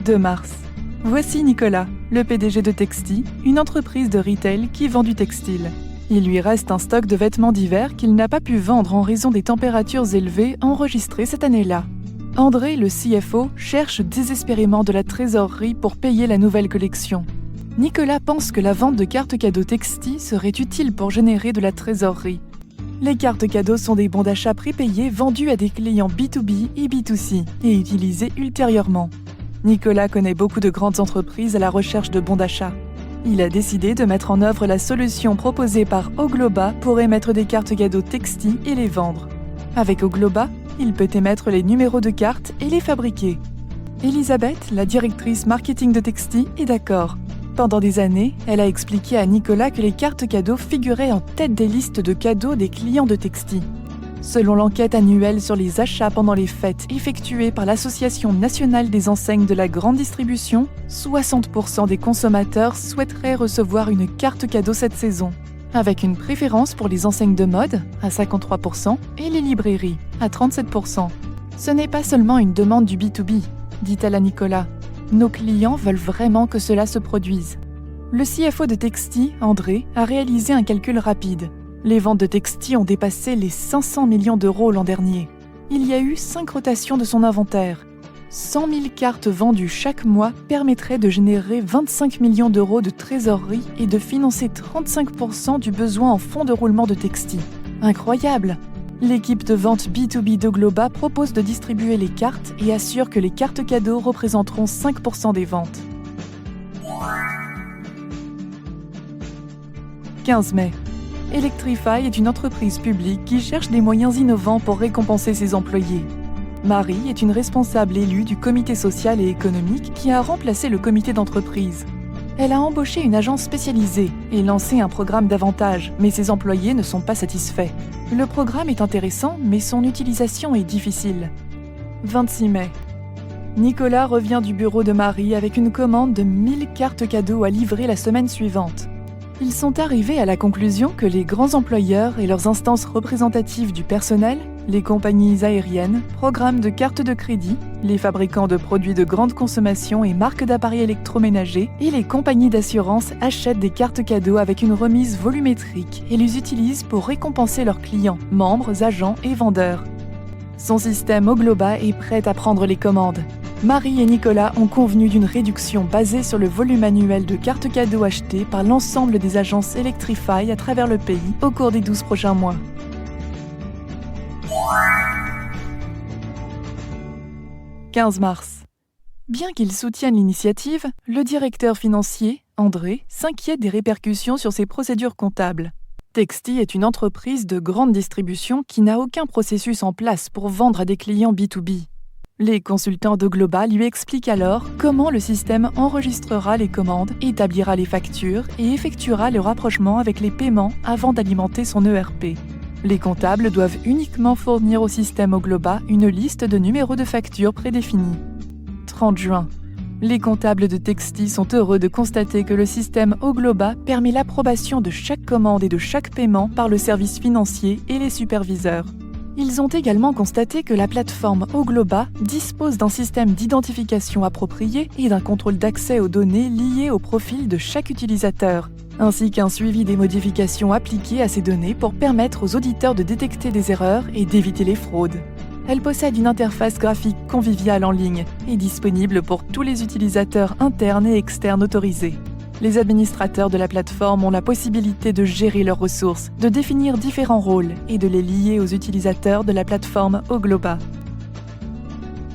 2 mars. Voici Nicolas, le PDG de Texti, une entreprise de retail qui vend du textile. Il lui reste un stock de vêtements d'hiver qu'il n'a pas pu vendre en raison des températures élevées enregistrées cette année-là. André, le CFO, cherche désespérément de la trésorerie pour payer la nouvelle collection. Nicolas pense que la vente de cartes cadeaux Texti serait utile pour générer de la trésorerie. Les cartes cadeaux sont des bons d'achat prépayés vendus à des clients B2B et B2C et utilisés ultérieurement. Nicolas connaît beaucoup de grandes entreprises à la recherche de bons d'achat. Il a décidé de mettre en œuvre la solution proposée par Ogloba pour émettre des cartes cadeaux Texti et les vendre. Avec Ogloba, il peut émettre les numéros de cartes et les fabriquer. Elisabeth, la directrice marketing de Texti, est d'accord. Pendant des années, elle a expliqué à Nicolas que les cartes cadeaux figuraient en tête des listes de cadeaux des clients de Texti. Selon l'enquête annuelle sur les achats pendant les fêtes effectuée par l'Association nationale des enseignes de la grande distribution, 60% des consommateurs souhaiteraient recevoir une carte cadeau cette saison, avec une préférence pour les enseignes de mode, à 53%, et les librairies, à 37%. Ce n'est pas seulement une demande du B2B, dit-elle à Nicolas. Nos clients veulent vraiment que cela se produise. Le CFO de Texti, André, a réalisé un calcul rapide. Les ventes de Texti ont dépassé les 500 millions d'euros l'an dernier. Il y a eu 5 rotations de son inventaire. 100 000 cartes vendues chaque mois permettraient de générer 25 millions d'euros de trésorerie et de financer 35% du besoin en fonds de roulement de Texti. Incroyable! L'équipe de vente B2B d'Ogloba propose de distribuer les cartes et assure que les cartes cadeaux représenteront 5% des ventes. 15 mai. Electrify est une entreprise publique qui cherche des moyens innovants pour récompenser ses employés. Marie est une responsable élue du comité social et économique qui a remplacé le comité d'entreprise. Elle a embauché une agence spécialisée et lancé un programme d'avantages, mais ses employés ne sont pas satisfaits. Le programme est intéressant, mais son utilisation est difficile. 26 mai. Nicolas revient du bureau de Marie avec une commande de 1000 cartes cadeaux à livrer la semaine suivante. Ils sont arrivés à la conclusion que les grands employeurs et leurs instances représentatives du personnel, les compagnies aériennes, programmes de cartes de crédit, les fabricants de produits de grande consommation et marques d'appareils électroménagers et les compagnies d'assurance achètent des cartes cadeaux avec une remise volumétrique et les utilisent pour récompenser leurs clients, membres, agents et vendeurs. Son système Ogloba est prêt à prendre les commandes. Marie et Nicolas ont convenu d'une réduction basée sur le volume annuel de cartes cadeaux achetées par l'ensemble des agences Electrify à travers le pays au cours des 12 prochains mois. « 15 mars. Bien qu'il soutienne l'initiative, le directeur financier, André, s'inquiète des répercussions sur ses procédures comptables. Texti est une entreprise de grande distribution qui n'a aucun processus en place pour vendre à des clients B2B. Les consultants d'Ogloba lui expliquent alors comment le système enregistrera les commandes, établira les factures et effectuera le rapprochement avec les paiements avant d'alimenter son ERP. Les comptables doivent uniquement fournir au système Ogloba une liste de numéros de factures prédéfinis. 30 juin. Les comptables de Texti sont heureux de constater que le système Ogloba permet l'approbation de chaque commande et de chaque paiement par le service financier et les superviseurs. Ils ont également constaté que la plateforme Ogloba dispose d'un système d'identification approprié et d'un contrôle d'accès aux données liées au profil de chaque utilisateur, ainsi qu'un suivi des modifications appliquées à ces données pour permettre aux auditeurs de détecter des erreurs et d'éviter les fraudes. Elle possède une interface graphique conviviale en ligne et disponible pour tous les utilisateurs internes et externes autorisés. Les administrateurs de la plateforme ont la possibilité de gérer leurs ressources, de définir différents rôles et de les lier aux utilisateurs de la plateforme Ogloba.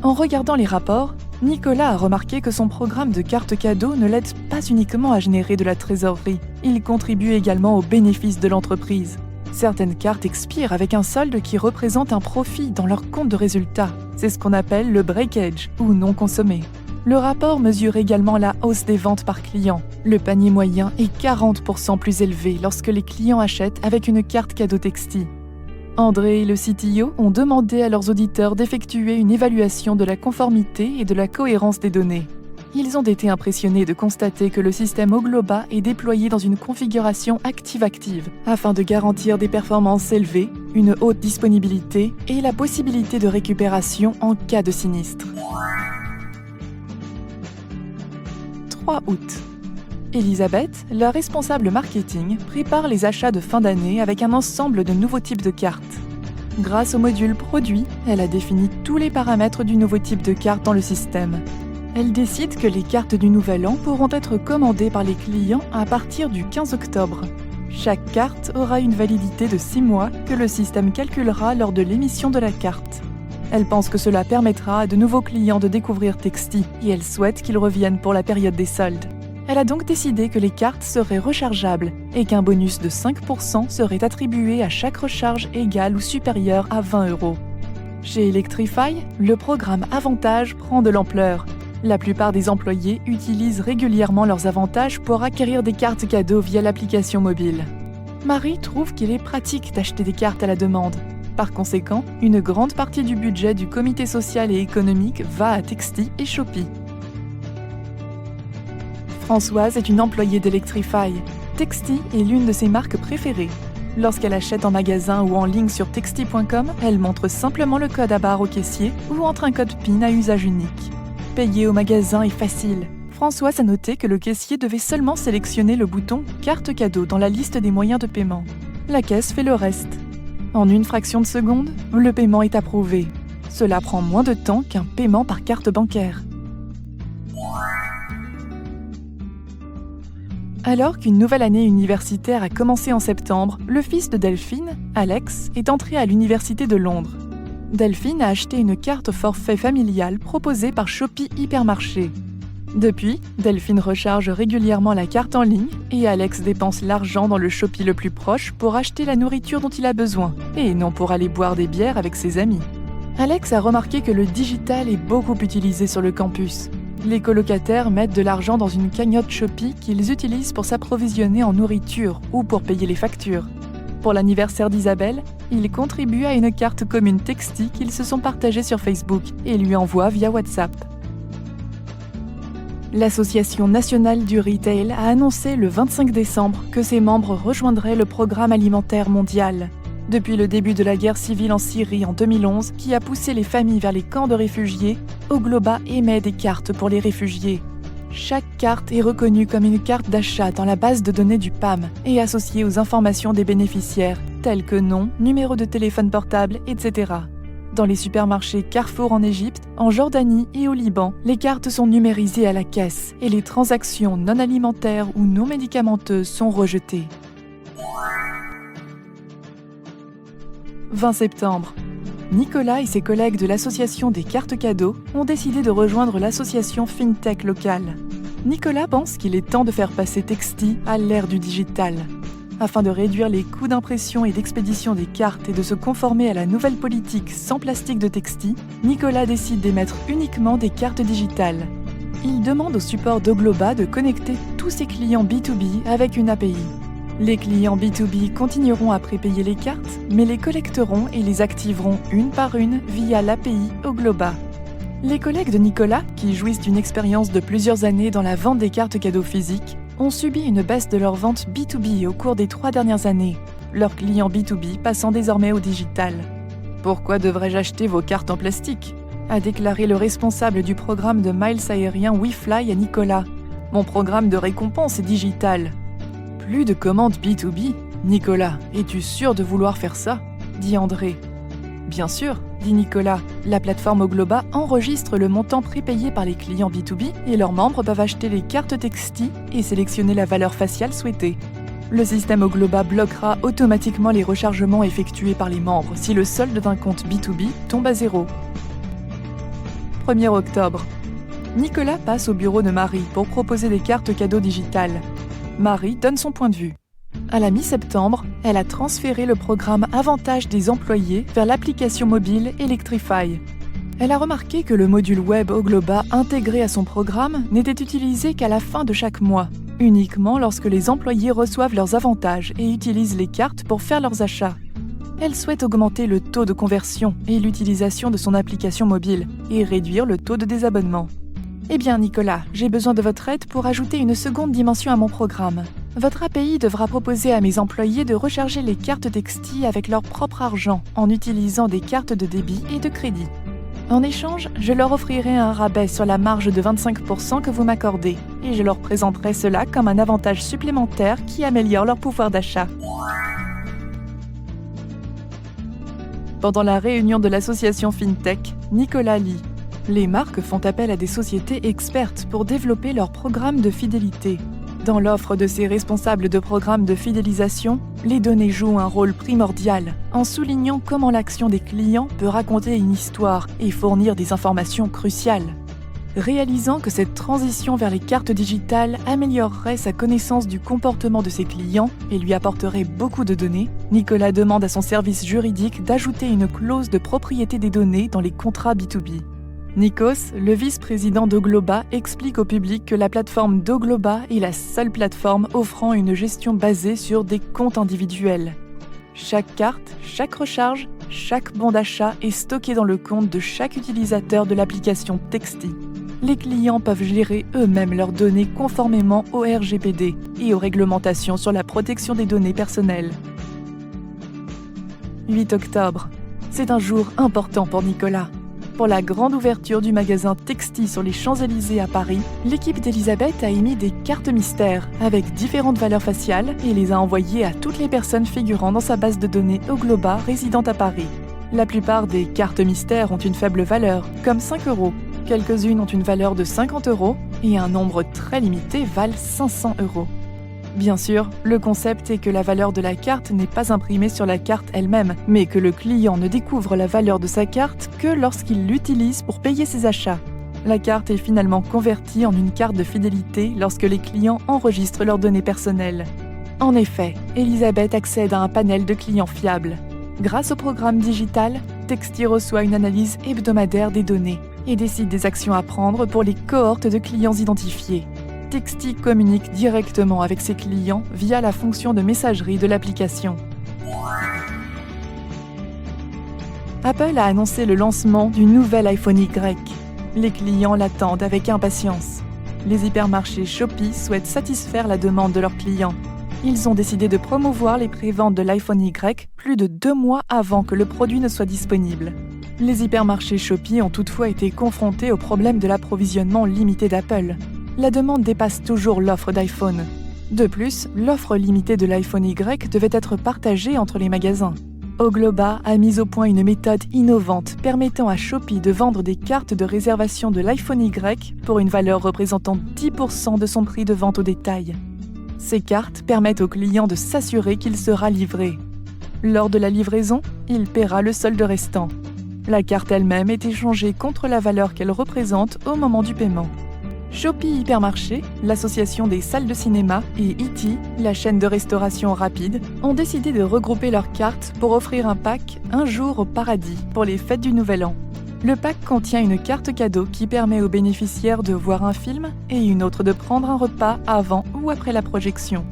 En regardant les rapports, Nicolas a remarqué que son programme de cartes cadeaux ne l'aide pas uniquement à générer de la trésorerie, il contribue également aux bénéfices de l'entreprise. Certaines cartes expirent avec un solde qui représente un profit dans leur compte de résultats. C'est ce qu'on appelle le breakage ou non consommé. Le rapport mesure également la hausse des ventes par client. Le panier moyen est 40% plus élevé lorsque les clients achètent avec une carte cadeau Texti. André et le CTO ont demandé à leurs auditeurs d'effectuer une évaluation de la conformité et de la cohérence des données. Ils ont été impressionnés de constater que le système Ogloba est déployé dans une configuration active-active afin de garantir des performances élevées, une haute disponibilité et la possibilité de récupération en cas de sinistre. 3 août. Elisabeth, la responsable marketing, prépare les achats de fin d'année avec un ensemble de nouveaux types de cartes. Grâce au module produit, elle a défini tous les paramètres du nouveau type de carte dans le système. Elle décide que les cartes du Nouvel An pourront être commandées par les clients à partir du 15 octobre. Chaque carte aura une validité de 6 mois que le système calculera lors de l'émission de la carte. Elle pense que cela permettra à de nouveaux clients de découvrir Texty et elle souhaite qu'ils reviennent pour la période des soldes. Elle a donc décidé que les cartes seraient rechargeables et qu'un bonus de 5% serait attribué à chaque recharge égale ou supérieure à 20 €. Chez Electrify, le programme Avantage prend de l'ampleur. La plupart des employés utilisent régulièrement leurs avantages pour acquérir des cartes cadeaux via l'application mobile. Marie trouve qu'il est pratique d'acheter des cartes à la demande. Par conséquent, une grande partie du budget du comité social et économique va à Texty et Shopee. Françoise est une employée d'Electrify. Texty est l'une de ses marques préférées. Lorsqu'elle achète en magasin ou en ligne sur texty.com, elle montre simplement le code à barre au caissier ou entre un code PIN à usage unique. Payer au magasin est facile. Françoise a noté que le caissier devait seulement sélectionner le bouton « Carte cadeau » dans la liste des moyens de paiement. La caisse fait le reste. En une fraction de seconde, le paiement est approuvé. Cela prend moins de temps qu'un paiement par carte bancaire. Alors qu'une nouvelle année universitaire a commencé en septembre, le fils de Delphine, Alex, est entré à l'université de Londres. Delphine a acheté une carte forfait familiale proposée par Shopee Hypermarché. Depuis, Delphine recharge régulièrement la carte en ligne et Alex dépense l'argent dans le Shopee le plus proche pour acheter la nourriture dont il a besoin et non pour aller boire des bières avec ses amis. Alex a remarqué que le digital est beaucoup utilisé sur le campus. Les colocataires mettent de l'argent dans une cagnotte Shopee qu'ils utilisent pour s'approvisionner en nourriture ou pour payer les factures. Pour l'anniversaire d'Isabelle, ils contribuent à une carte commune Texty qu'ils se sont partagées sur Facebook et lui envoient via WhatsApp. L'Association nationale du retail a annoncé le 25 décembre que ses membres rejoindraient le Programme alimentaire mondial. Depuis le début de la guerre civile en Syrie en 2011, qui a poussé les familles vers les camps de réfugiés, Ogloba émet des cartes pour les réfugiés. Chaque carte est reconnue comme une carte d'achat dans la base de données du PAM et associée aux informations des bénéficiaires, telles que nom, numéro de téléphone portable, etc. Dans les supermarchés Carrefour en Égypte, en Jordanie et au Liban, les cartes sont numérisées à la caisse et les transactions non alimentaires ou non médicamenteuses sont rejetées. 20 septembre. Nicolas et ses collègues de l'association des cartes cadeaux ont décidé de rejoindre l'association FinTech locale. Nicolas pense qu'il est temps de faire passer Texty à l'ère du digital. Afin de réduire les coûts d'impression et d'expédition des cartes et de se conformer à la nouvelle politique sans plastique de Texty, Nicolas décide d'émettre uniquement des cartes digitales. Il demande au support d'Ogloba de connecter tous ses clients B2B avec une API. Les clients B2B continueront à prépayer les cartes, mais les collecteront et les activeront une par une via l'API Ogloba. Les collègues de Nicolas, qui jouissent d'une expérience de plusieurs années dans la vente des cartes cadeaux physiques, ont subi une baisse de leurs ventes B2B au cours des 3 dernières années, leurs clients B2B passant désormais au digital. « Pourquoi devrais-je acheter vos cartes en plastique ?» a déclaré le responsable du programme de miles aériens WeFly à Nicolas. « Mon programme de récompense est digital. » « Plus de commandes B2B ? Nicolas, es-tu sûr de vouloir faire ça ? Dit André. Bien sûr, dit Nicolas. La plateforme Ogloba enregistre le montant prépayé par les clients B2B et leurs membres peuvent acheter les cartes Texty et sélectionner la valeur faciale souhaitée. Le système Ogloba bloquera automatiquement les rechargements effectués par les membres si le solde d'un compte B2B tombe à 0. 1er octobre. Nicolas passe au bureau de Marie pour proposer des cartes cadeaux digitales. Marie donne son point de vue. À la mi-septembre, elle a transféré le programme Avantage des employés vers l'application mobile Electrify. Elle a remarqué que le module web Ogloba intégré à son programme n'était utilisé qu'à la fin de chaque mois, uniquement lorsque les employés reçoivent leurs avantages et utilisent les cartes pour faire leurs achats. Elle souhaite augmenter le taux de conversion et l'utilisation de son application mobile et réduire le taux de désabonnement. Eh bien Nicolas, j'ai besoin de votre aide pour ajouter une seconde dimension à mon programme. Votre API devra proposer à mes employés de recharger les cartes Texti avec leur propre argent en utilisant des cartes de débit et de crédit. En échange, je leur offrirai un rabais sur la marge de 25% que vous m'accordez et je leur présenterai cela comme un avantage supplémentaire qui améliore leur pouvoir d'achat. Pendant la réunion de l'association FinTech, Nicolas lit « Les marques font appel à des sociétés expertes pour développer leurs programmes de fidélité. Dans l'offre de ces responsables de programmes de fidélisation, les données jouent un rôle primordial, en soulignant comment l'action des clients peut raconter une histoire et fournir des informations cruciales. Réalisant que cette transition vers les cartes digitales améliorerait sa connaissance du comportement de ses clients et lui apporterait beaucoup de données, Nicolas demande à son service juridique d'ajouter une clause de propriété des données dans les contrats B2B. Nikos, le vice-président d'Ogloba, explique au public que la plateforme d'Ogloba est la seule plateforme offrant une gestion basée sur des comptes individuels. Chaque carte, chaque recharge, chaque bon d'achat est stocké dans le compte de chaque utilisateur de l'application Texti. Les clients peuvent gérer eux-mêmes leurs données conformément au RGPD et aux réglementations sur la protection des données personnelles. 8 octobre. C'est un jour important pour Nicolas. Pour la grande ouverture du magasin Texti sur les Champs-Élysées à Paris, l'équipe d'Elisabeth a émis des cartes mystères avec différentes valeurs faciales et les a envoyées à toutes les personnes figurant dans sa base de données Ogloba résidant à Paris. La plupart des cartes mystères ont une faible valeur, comme 5 €. Quelques-unes ont une valeur de 50 € et un nombre très limité valent 500 €. Bien sûr, le concept est que la valeur de la carte n'est pas imprimée sur la carte elle-même, mais que le client ne découvre la valeur de sa carte que lorsqu'il l'utilise pour payer ses achats. La carte est finalement convertie en une carte de fidélité lorsque les clients enregistrent leurs données personnelles. En effet, Elisabeth accède à un panel de clients fiables. Grâce au programme digital, Texti reçoit une analyse hebdomadaire des données et décide des actions à prendre pour les cohortes de clients identifiés. Texti communique directement avec ses clients via la fonction de messagerie de l'application. Apple a annoncé le lancement du nouvel iPhone Y. Les clients l'attendent avec impatience. Les hypermarchés Shopee souhaitent satisfaire la demande de leurs clients. Ils ont décidé de promouvoir les préventes de l'iPhone Y plus de 2 mois avant que le produit ne soit disponible. Les hypermarchés Shopee ont toutefois été confrontés au problème de l'approvisionnement limité d'Apple. La demande dépasse toujours l'offre d'iPhone. De plus, l'offre limitée de l'iPhone Y devait être partagée entre les magasins. Ogloba a mis au point une méthode innovante permettant à Shopee de vendre des cartes de réservation de l'iPhone Y pour une valeur représentant 10% de son prix de vente au détail. Ces cartes permettent au client de s'assurer qu'il sera livré. Lors de la livraison, il paiera le solde restant. La carte elle-même est échangée contre la valeur qu'elle représente au moment du paiement. Shopee Hypermarché, l'association des salles de cinéma, et E.T., la chaîne de restauration rapide, ont décidé de regrouper leurs cartes pour offrir un pack « Un jour au paradis » pour les fêtes du Nouvel An. Le pack contient une carte cadeau qui permet aux bénéficiaires de voir un film et une autre de prendre un repas avant ou après la projection.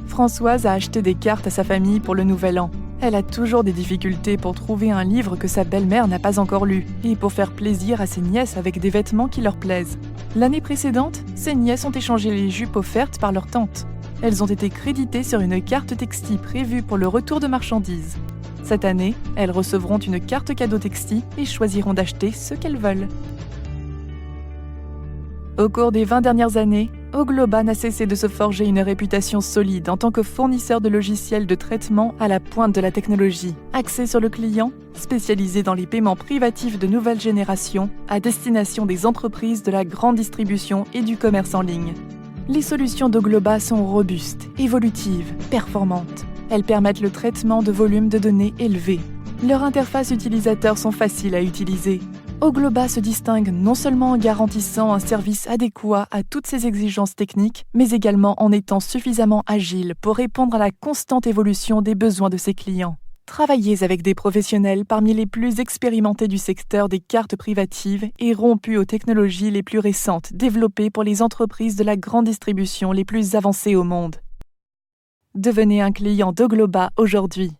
Françoise a acheté des cartes à sa famille pour le Nouvel An. Elle a toujours des difficultés pour trouver un livre que sa belle-mère n'a pas encore lu et pour faire plaisir à ses nièces avec des vêtements qui leur plaisent. L'année précédente, ses nièces ont échangé les jupes offertes par leur tante. Elles ont été créditées sur une carte Texti prévue pour le retour de marchandises. Cette année, elles recevront une carte cadeau Texti et choisiront d'acheter ce qu'elles veulent. Au cours des 20 dernières années, Ogloba n'a cessé de se forger une réputation solide en tant que fournisseur de logiciels de traitement à la pointe de la technologie, axé sur le client, spécialisé dans les paiements privatifs de nouvelle génération à destination des entreprises de la grande distribution et du commerce en ligne. Les solutions d'Ogloba sont robustes, évolutives, performantes. Elles permettent le traitement de volumes de données élevés. Leurs interfaces utilisateurs sont faciles à utiliser. Ogloba se distingue non seulement en garantissant un service adéquat à toutes ses exigences techniques, mais également en étant suffisamment agile pour répondre à la constante évolution des besoins de ses clients. Travaillez avec des professionnels parmi les plus expérimentés du secteur des cartes privatives et rompus aux technologies les plus récentes développées pour les entreprises de la grande distribution les plus avancées au monde. Devenez un client d'Ogloba aujourd'hui.